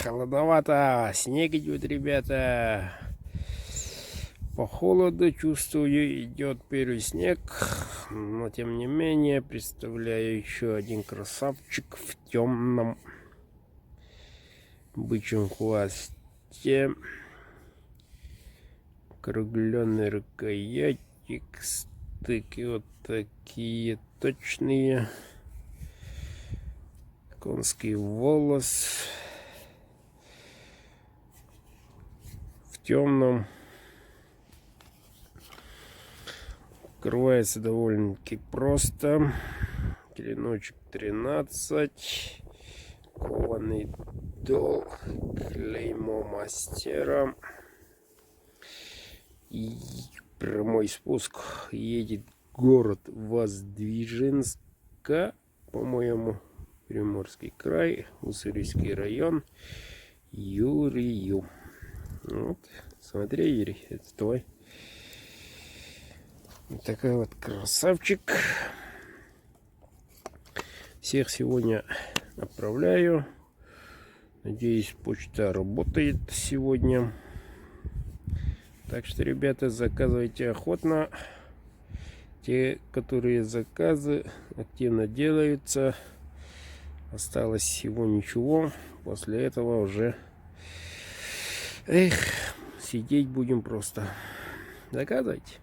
Холодновато, снег идет, ребята. По холоду чувствую, идет первый снег. Но тем не менее, представляю еще один красавчик в темном бычьем хвосте. Кругленный рукоятик, стыки вот такие точные. Конский волос в темном. Открывается довольно-таки просто. Клиночек 13. Кованый дол. Клеймо мастера. И прямой спуск. Едет город Воздвиженска. По-моему, Приморский край. Уссурийский район. Юрию. Вот. Смотри, Юрий, это твой. Вот такой вот красавчик. Всех сегодня отправляю. Надеюсь, почта работает сегодня. Так что, ребята, заказывайте охотно. Те, которые заказы активно делаются. Осталось всего ничего. После этого уже сидеть будем просто. Заказывайте.